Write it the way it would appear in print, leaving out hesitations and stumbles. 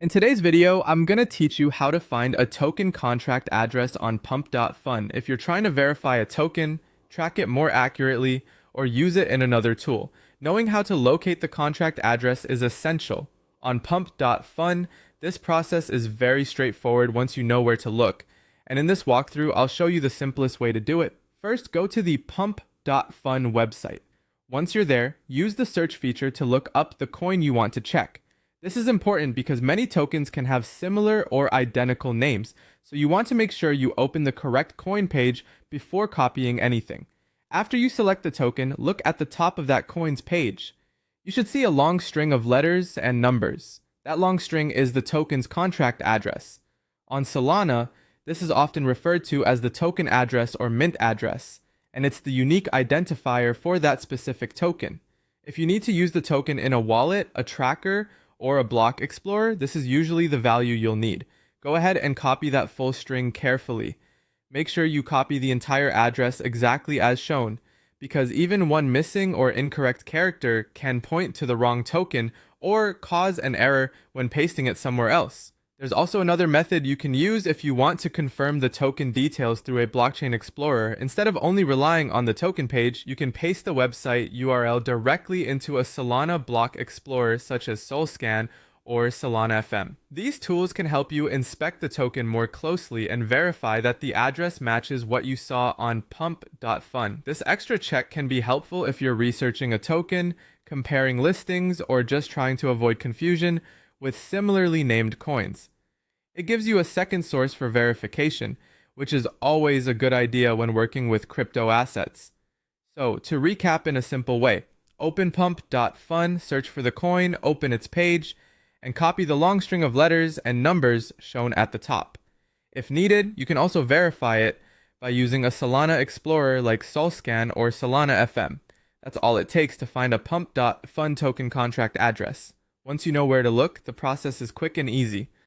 In today's video, I'm going to teach you how to find a token contract address on Pump.fun if you're trying to verify a token, track it more accurately, or use it in another tool. Knowing how to locate the contract address is essential. On Pump.fun, this process is very straightforward once you know where to look. And in this walkthrough, I'll show you the simplest way to do it. First, go to the Pump.fun website. Once you're there, use the search feature to look up the coin you want to check. This is important because many tokens can have similar or identical names, so you want to make sure you open the correct coin page before copying anything. After you select the token, look at the top of that coin's page. You should see a long string of letters and numbers. That long string is the token's contract address. On Solana, this is often referred to as the token address or mint address, and it's the unique identifier for that specific token. If you need to use the token in a wallet, a tracker, or a block explorer, this is usually the value you'll need. Go ahead and copy that full string carefully. Make sure you copy the entire address exactly as shown, because even one missing or incorrect character can point to the wrong token or cause an error when pasting it somewhere else. There's also another method you can use if you want to confirm the token details through a blockchain explorer. Instead of only relying on the token page, you can paste the website URL directly into a Solana block explorer such as Solscan or Solana FM. These tools can help you inspect the token more closely and verify that the address matches what you saw on Pump.fun. This extra check can be helpful if you're researching a token, comparing listings, or just trying to avoid confusion with similarly named coins. It gives you a second source for verification, which is always a good idea when working with crypto assets. So, to recap in a simple way, open pump.fun, search for the coin, open its page, and copy the long string of letters and numbers shown at the top. If needed, you can also verify it by using a Solana explorer like Solscan or Solana FM. That's all it takes to find a pump.fun token contract address. Once you know where to look, the process is quick and easy.